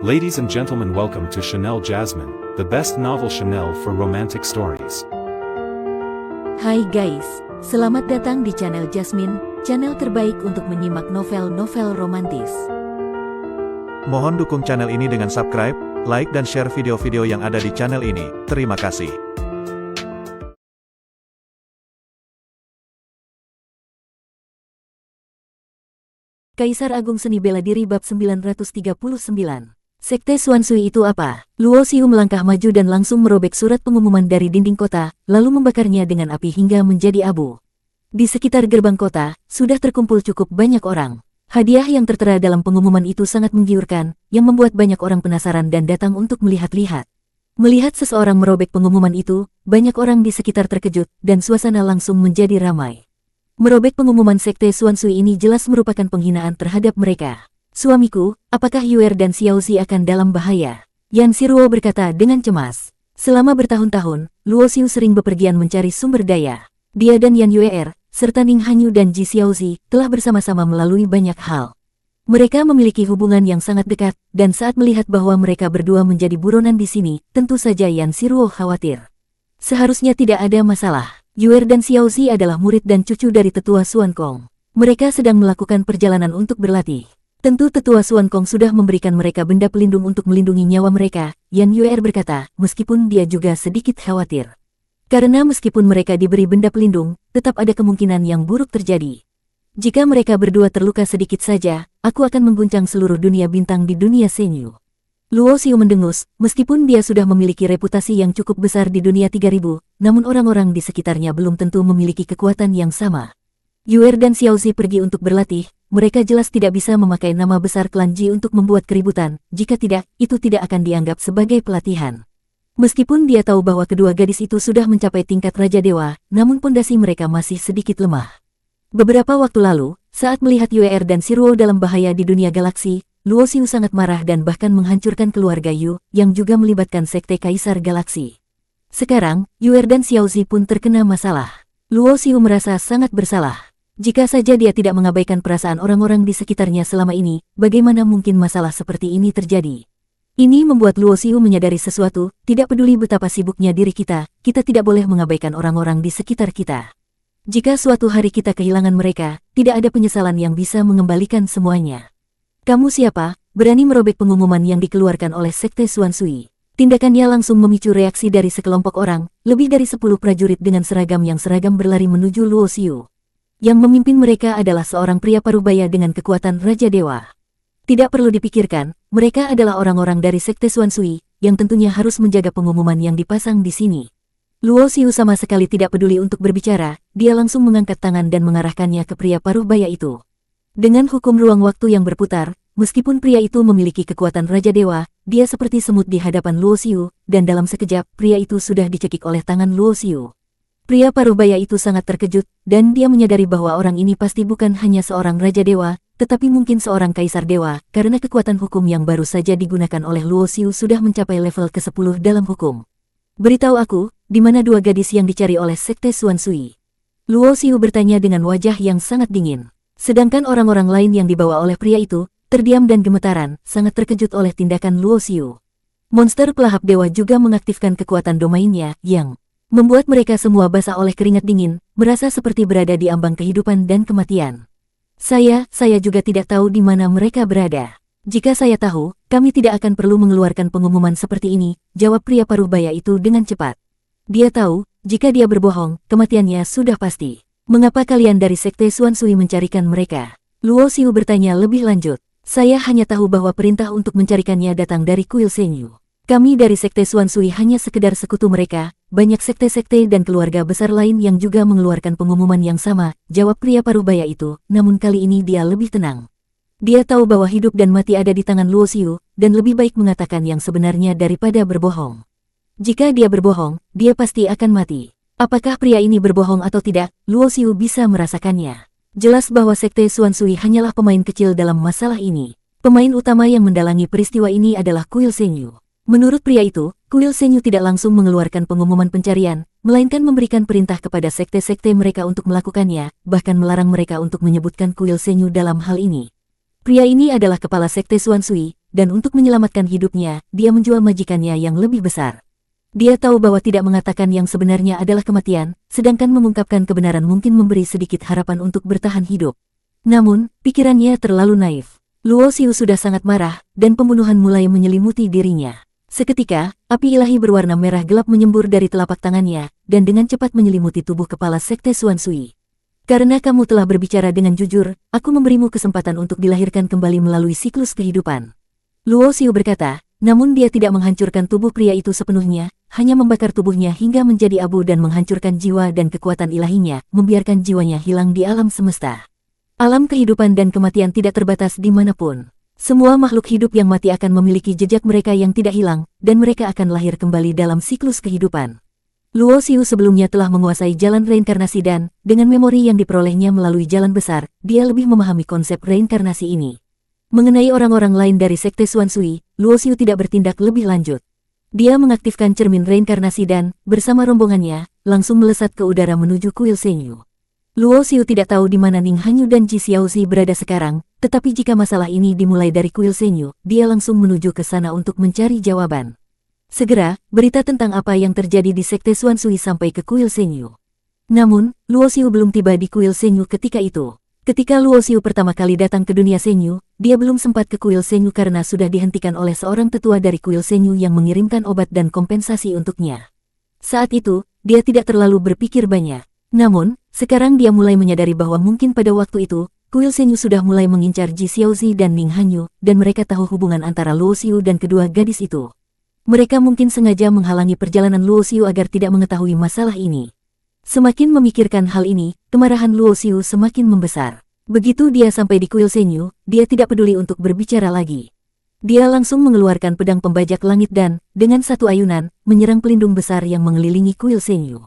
Ladies and gentlemen, welcome to Chanel Jasmine, the best novel Chanel for romantic stories. Hai guys, selamat datang di channel Jasmine, channel terbaik untuk menyimak novel-novel romantis. Mohon dukung channel ini dengan subscribe, like dan share video-video yang ada di channel ini. Terima kasih. Kaisar Agung Seni Bela Diri bab 939. Sekte Xuansui itu apa? Luo Xiu melangkah maju dan langsung merobek surat pengumuman dari dinding kota, lalu membakarnya dengan api hingga menjadi abu. Di sekitar gerbang kota, sudah terkumpul cukup banyak orang. Hadiah yang tertera dalam pengumuman itu sangat menggiurkan, yang membuat banyak orang penasaran dan datang untuk melihat-lihat. Melihat seseorang merobek pengumuman itu, banyak orang di sekitar terkejut, dan suasana langsung menjadi ramai. Merobek pengumuman Sekte Xuansui ini jelas merupakan penghinaan terhadap mereka. Suamiku, apakah Yuer dan Xiaozi akan dalam bahaya? Yan Siruo berkata dengan cemas. Selama bertahun-tahun, Luo Xiu sering bepergian mencari sumber daya. Dia dan Yan Yuer, serta Ning Hanyu dan Ji Xiaozi, telah bersama-sama melalui banyak hal. Mereka memiliki hubungan yang sangat dekat, dan saat melihat bahwa mereka berdua menjadi buronan di sini, tentu saja Yan Siruo khawatir. Seharusnya tidak ada masalah. Yuer dan Xiaozi adalah murid dan cucu dari tetua Xuan Kong. Mereka sedang melakukan perjalanan untuk berlatih. Tentu tetua Xuan Kong sudah memberikan mereka benda pelindung untuk melindungi nyawa mereka, Yan Yuer berkata, meskipun dia juga sedikit khawatir. Karena meskipun mereka diberi benda pelindung, tetap ada kemungkinan yang buruk terjadi. Jika mereka berdua terluka sedikit saja, aku akan mengguncang seluruh dunia bintang di dunia Senyu. Luo Xiu mendengus, meskipun dia sudah memiliki reputasi yang cukup besar di dunia 3000, namun orang-orang di sekitarnya belum tentu memiliki kekuatan yang sama. Yuer dan Xiaozi pergi untuk berlatih, mereka jelas tidak bisa memakai nama besar klan Ji untuk membuat keributan, jika tidak, itu tidak akan dianggap sebagai pelatihan. Meskipun dia tahu bahwa kedua gadis itu sudah mencapai tingkat Raja Dewa, namun pondasi mereka masih sedikit lemah. Beberapa waktu lalu, saat melihat Yuer dan Siruo dalam bahaya di dunia galaksi, Luo Xiu sangat marah dan bahkan menghancurkan keluarga Yu, yang juga melibatkan Sekte Kaisar Galaksi. Sekarang, Yuer dan Xiaozi pun terkena masalah. Luo Xiu merasa sangat bersalah. Jika saja dia tidak mengabaikan perasaan orang-orang di sekitarnya selama ini, bagaimana mungkin masalah seperti ini terjadi? Ini membuat Luo Xiu menyadari sesuatu, tidak peduli betapa sibuknya diri kita tidak boleh mengabaikan orang-orang di sekitar kita. Jika suatu hari kita kehilangan mereka, tidak ada penyesalan yang bisa mengembalikan semuanya. Kamu siapa? Berani merobek pengumuman yang dikeluarkan oleh Sekte Xuansui. Tindakannya langsung memicu reaksi dari sekelompok orang, lebih dari 10 prajurit dengan seragam yang seragam berlari menuju Luo Xiu. Yang memimpin mereka adalah seorang pria parubaya dengan kekuatan Raja Dewa. Tidak perlu dipikirkan, mereka adalah orang-orang dari Sekte Xuansui, yang tentunya harus menjaga pengumuman yang dipasang di sini. Luo Xiu sama sekali tidak peduli untuk berbicara, dia langsung mengangkat tangan dan mengarahkannya ke pria parubaya itu. Dengan hukum ruang waktu yang berputar, meskipun pria itu memiliki kekuatan Raja Dewa, dia seperti semut di hadapan Luo Xiu, dan dalam sekejap, pria itu sudah dicekik oleh tangan Luo Xiu. Pria parubaya itu sangat terkejut, dan dia menyadari bahwa orang ini pasti bukan hanya seorang Raja Dewa, tetapi mungkin seorang Kaisar Dewa, karena kekuatan hukum yang baru saja digunakan oleh Luo Xiu sudah mencapai level ke-10 dalam hukum. Beritahu aku, di mana dua gadis yang dicari oleh Sekte Xuansui? Luo Xiu bertanya dengan wajah yang sangat dingin. Sedangkan orang-orang lain yang dibawa oleh pria itu, terdiam dan gemetaran, sangat terkejut oleh tindakan Luo Xiu. Monster pelahap dewa juga mengaktifkan kekuatan domainnya, yang membuat mereka semua basah oleh keringat dingin, merasa seperti berada di ambang kehidupan dan kematian. Saya juga tidak tahu di mana mereka berada. Jika saya tahu, kami tidak akan perlu mengeluarkan pengumuman seperti ini, jawab pria parubaya itu dengan cepat. Dia tahu, jika dia berbohong, kematiannya sudah pasti. Mengapa kalian dari Sekte Xuansui mencarikan mereka? Luo Xiu bertanya lebih lanjut. Saya hanya tahu bahwa perintah untuk mencarikannya datang dari Kuil Senyu. Kami dari Sekte Xuansui hanya sekedar sekutu mereka, banyak sekte-sekte dan keluarga besar lain yang juga mengeluarkan pengumuman yang sama, jawab pria parubaya itu, namun kali ini dia lebih tenang. Dia tahu bahwa hidup dan mati ada di tangan Luo Xiu, dan lebih baik mengatakan yang sebenarnya daripada berbohong. Jika dia berbohong, dia pasti akan mati. Apakah pria ini berbohong atau tidak, Luo Xiu bisa merasakannya. Jelas bahwa Sekte Xuansui hanyalah pemain kecil dalam masalah ini. Pemain utama yang mendalangi peristiwa ini adalah Kuil Senyu. Menurut pria itu, Kuil Senyu tidak langsung mengeluarkan pengumuman pencarian, melainkan memberikan perintah kepada sekte-sekte mereka untuk melakukannya, bahkan melarang mereka untuk menyebutkan Kuil Senyu dalam hal ini. Pria ini adalah kepala Sekte Xuansui, dan untuk menyelamatkan hidupnya, dia menjual majikannya yang lebih besar. Dia tahu bahwa tidak mengatakan yang sebenarnya adalah kematian, sedangkan mengungkapkan kebenaran mungkin memberi sedikit harapan untuk bertahan hidup. Namun, pikirannya terlalu naif. Luo Xiu sudah sangat marah, dan pembunuhan mulai menyelimuti dirinya. Seketika, api ilahi berwarna merah gelap menyembur dari telapak tangannya, dan dengan cepat menyelimuti tubuh kepala Sekte Xuan Sui. Karena kamu telah berbicara dengan jujur, aku memberimu kesempatan untuk dilahirkan kembali melalui siklus kehidupan. Luo Xiu berkata, namun dia tidak menghancurkan tubuh pria itu sepenuhnya, hanya membakar tubuhnya hingga menjadi abu dan menghancurkan jiwa dan kekuatan ilahinya, membiarkan jiwanya hilang di alam semesta. Alam kehidupan dan kematian tidak terbatas dimanapun. Semua makhluk hidup yang mati akan memiliki jejak mereka yang tidak hilang, dan mereka akan lahir kembali dalam siklus kehidupan. Luo Xiu sebelumnya telah menguasai jalan reinkarnasi dan, dengan memori yang diperolehnya melalui jalan besar, dia lebih memahami konsep reinkarnasi ini. Mengenai orang-orang lain dari Sekte Xuan Sui, Luo Xiu tidak bertindak lebih lanjut. Dia mengaktifkan cermin reinkarnasi dan, bersama rombongannya, langsung melesat ke udara menuju kuil Senyu. Luo Xiu tidak tahu di mana Ning Hanyu dan Ji Xiaozi berada sekarang, tetapi jika masalah ini dimulai dari kuil Senyu, dia langsung menuju ke sana untuk mencari jawaban. Segera, berita tentang apa yang terjadi di Sekte Xuan Sui sampai ke kuil Senyu. Namun, Luo Xiu belum tiba di kuil Senyu ketika itu. Ketika Luo Xiu pertama kali datang ke dunia Senyu, dia belum sempat ke kuil Senyu karena sudah dihentikan oleh seorang tetua dari kuil Senyu yang mengirimkan obat dan kompensasi untuknya. Saat itu, dia tidak terlalu berpikir banyak. Namun, sekarang dia mulai menyadari bahwa mungkin pada waktu itu, kuil Senyu sudah mulai mengincar Ji Xiaozi dan Ning Hanyu, dan mereka tahu hubungan antara Luo Xiu dan kedua gadis itu. Mereka mungkin sengaja menghalangi perjalanan Luo Xiu agar tidak mengetahui masalah ini. Semakin memikirkan hal ini, kemarahan Luo Xiu semakin membesar. Begitu dia sampai di kuil Senyu, dia tidak peduli untuk berbicara lagi. Dia langsung mengeluarkan pedang pembajak langit dan, dengan satu ayunan, menyerang pelindung besar yang mengelilingi kuil Senyu.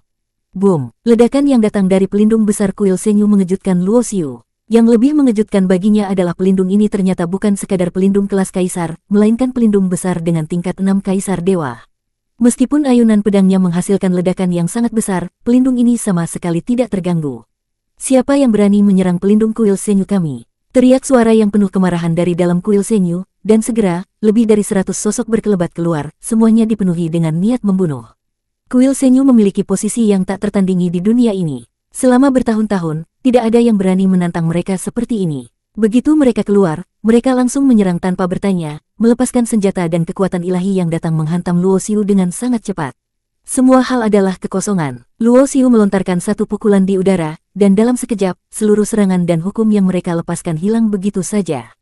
Boom! Ledakan yang datang dari pelindung besar kuil Senyu mengejutkan Luo Xiu. Yang lebih mengejutkan baginya adalah pelindung ini ternyata bukan sekadar pelindung kelas kaisar, melainkan pelindung besar dengan tingkat 6 kaisar dewa. Meskipun ayunan pedangnya menghasilkan ledakan yang sangat besar, pelindung ini sama sekali tidak terganggu. Siapa yang berani menyerang pelindung kuil Senyu kami? Teriak suara yang penuh kemarahan dari dalam kuil Senyu, dan segera, lebih dari 100 sosok berkelebat keluar, semuanya dipenuhi dengan niat membunuh. Kuil Senyu memiliki posisi yang tak tertandingi di dunia ini. Selama bertahun-tahun, tidak ada yang berani menantang mereka seperti ini. Begitu mereka keluar, mereka langsung menyerang tanpa bertanya, melepaskan senjata dan kekuatan ilahi yang datang menghantam Luo Xiu dengan sangat cepat. Semua hal adalah kekosongan. Luo Xiu melontarkan satu pukulan di udara, dan dalam sekejap, seluruh serangan dan hukum yang mereka lepaskan hilang begitu saja.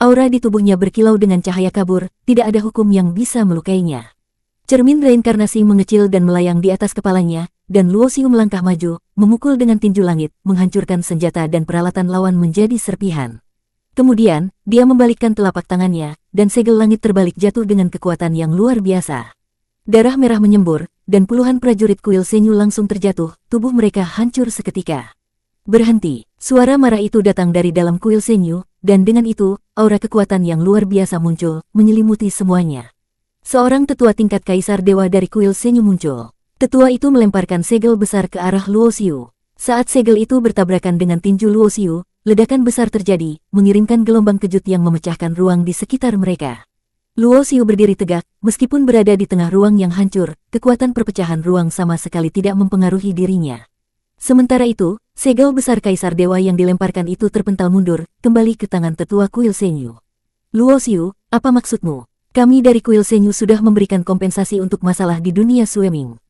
Aura di tubuhnya berkilau dengan cahaya kabur, tidak ada hukum yang bisa melukainya. Cermin reinkarnasi mengecil dan melayang di atas kepalanya, dan Luo Xiu melangkah maju, memukul dengan tinju langit, menghancurkan senjata dan peralatan lawan menjadi serpihan. Kemudian, dia membalikkan telapak tangannya, dan segel langit terbalik jatuh dengan kekuatan yang luar biasa. Darah merah menyembur, dan puluhan prajurit kuil Senyu langsung terjatuh, tubuh mereka hancur seketika. Berhenti, suara marah itu datang dari dalam kuil Senyu, dan dengan itu, aura kekuatan yang luar biasa muncul, menyelimuti semuanya. Seorang tetua tingkat kaisar dewa dari kuil Senyu muncul. Tetua itu melemparkan segel besar ke arah Luo Xiu. Saat segel itu bertabrakan dengan tinju Luo Xiu, ledakan besar terjadi, mengirimkan gelombang kejut yang memecahkan ruang di sekitar mereka. Luo Xiu berdiri tegak, meskipun berada di tengah ruang yang hancur, kekuatan perpecahan ruang sama sekali tidak mempengaruhi dirinya. Sementara itu, segel besar kaisar dewa yang dilemparkan itu terpental mundur, kembali ke tangan tetua kuil Senyu. Luo Xiu, apa maksudmu? Kami dari kuil Senyu sudah memberikan kompensasi untuk masalah di dunia Sueming.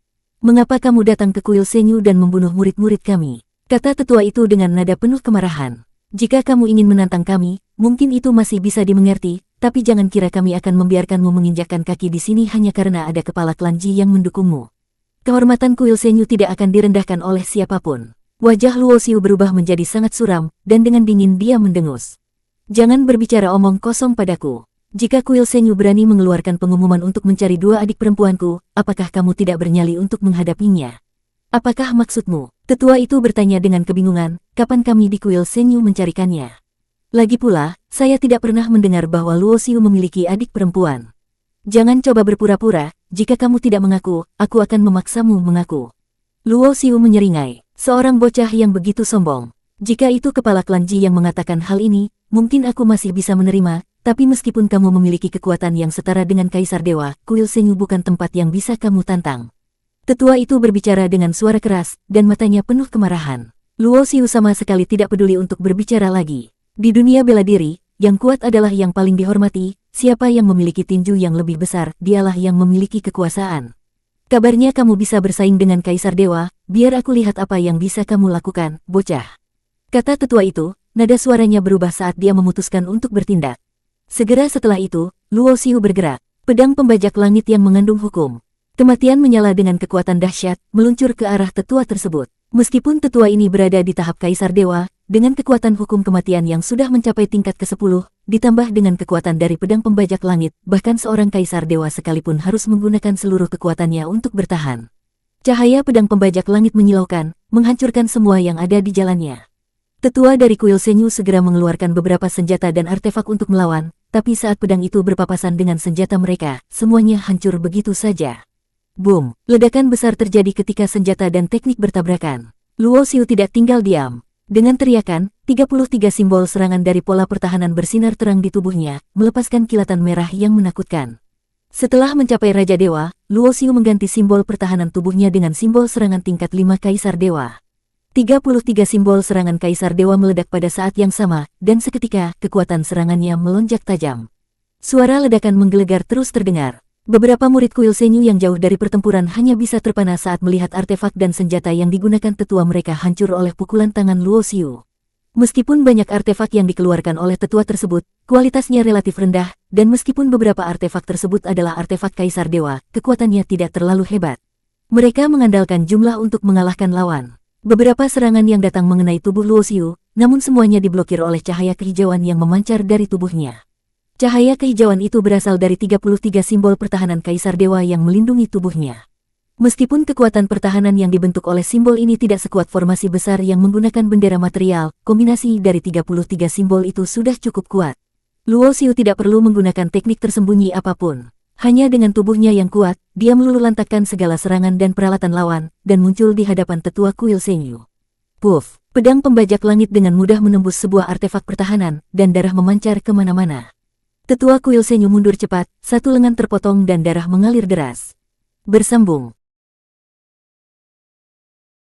Mengapa kamu datang ke kuil Senyu dan membunuh murid-murid kami? Kata tetua itu dengan nada penuh kemarahan. Jika kamu ingin menantang kami, mungkin itu masih bisa dimengerti, tapi jangan kira kami akan membiarkanmu menginjakkan kaki di sini hanya karena ada kepala klan Ji yang mendukungmu. Kehormatan kuil Senyu tidak akan direndahkan oleh siapapun. Wajah Luo Xiu berubah menjadi sangat suram, dan dengan dingin dia mendengus. Jangan berbicara omong kosong padaku. Jika kuil Senyu berani mengeluarkan pengumuman untuk mencari 2 adik perempuanku, apakah kamu tidak bernyali untuk menghadapinya? Apakah maksudmu? Tetua itu bertanya dengan kebingungan, kapan kami di kuil Senyu mencarikannya? Lagi pula, saya tidak pernah mendengar bahwa Luo Xiu memiliki adik perempuan. Jangan coba berpura-pura, jika kamu tidak mengaku, aku akan memaksamu mengaku. Luo Xiu menyeringai, seorang bocah yang begitu sombong. Jika itu kepala klan Ji yang mengatakan hal ini, mungkin aku masih bisa menerima, Tapi meskipun kamu memiliki kekuatan yang setara dengan Kaisar Dewa, Kuil Senyu bukan tempat yang bisa kamu tantang. Tetua itu berbicara dengan suara keras, dan matanya penuh kemarahan. Luo Xiu sama sekali tidak peduli untuk berbicara lagi. Di dunia bela diri, yang kuat adalah yang paling dihormati, siapa yang memiliki tinju yang lebih besar, dialah yang memiliki kekuasaan. Kabarnya kamu bisa bersaing dengan Kaisar Dewa, biar aku lihat apa yang bisa kamu lakukan, bocah. Kata tetua itu, nada suaranya berubah saat dia memutuskan untuk bertindak. Segera setelah itu, Luo Xiu bergerak, pedang pembajak langit yang mengandung hukum. Kematian menyala dengan kekuatan dahsyat, meluncur ke arah tetua tersebut. Meskipun tetua ini berada di tahap Kaisar Dewa, dengan kekuatan hukum kematian yang sudah mencapai tingkat ke-10, ditambah dengan kekuatan dari pedang pembajak langit, bahkan seorang Kaisar Dewa sekalipun harus menggunakan seluruh kekuatannya untuk bertahan. Cahaya pedang pembajak langit menyilaukan, menghancurkan semua yang ada di jalannya. Tetua dari Kuil Senyu segera mengeluarkan beberapa senjata dan artefak untuk melawan, tapi saat pedang itu berpapasan dengan senjata mereka, semuanya hancur begitu saja. Boom! Ledakan besar terjadi ketika senjata dan teknik bertabrakan. Luo Xiu tidak tinggal diam. Dengan teriakan, 33 simbol serangan dari pola pertahanan bersinar terang di tubuhnya, melepaskan kilatan merah yang menakutkan. Setelah mencapai Raja Dewa, Luo Xiu mengganti simbol pertahanan tubuhnya dengan simbol serangan tingkat 5 Kaisar Dewa. 33 simbol serangan Kaisar Dewa meledak pada saat yang sama, dan seketika, kekuatan serangannya melonjak tajam. Suara ledakan menggelegar terus terdengar. Beberapa murid Kuil Senyu yang jauh dari pertempuran hanya bisa terpana saat melihat artefak dan senjata yang digunakan tetua mereka hancur oleh pukulan tangan Luo Xiu. Meskipun banyak artefak yang dikeluarkan oleh tetua tersebut, kualitasnya relatif rendah, dan meskipun beberapa artefak tersebut adalah artefak Kaisar Dewa, kekuatannya tidak terlalu hebat. Mereka mengandalkan jumlah untuk mengalahkan lawan. Beberapa serangan yang datang mengenai tubuh Luo Xiu, namun semuanya diblokir oleh cahaya kehijauan yang memancar dari tubuhnya. Cahaya kehijauan itu berasal dari 33 simbol pertahanan Kaisar Dewa yang melindungi tubuhnya. Meskipun kekuatan pertahanan yang dibentuk oleh simbol ini tidak sekuat formasi besar yang menggunakan bendera material, kombinasi dari 33 simbol itu sudah cukup kuat. Luo Xiu tidak perlu menggunakan teknik tersembunyi apapun. Hanya dengan tubuhnya yang kuat, dia meluluhlantakkan segala serangan dan peralatan lawan, dan muncul di hadapan tetua Kuil Senyu. Puff! Pedang pembajak langit dengan mudah menembus sebuah artefak pertahanan, dan darah memancar kemana-mana. Tetua Kuil Senyu mundur cepat, satu lengan terpotong dan darah mengalir deras. Bersambung.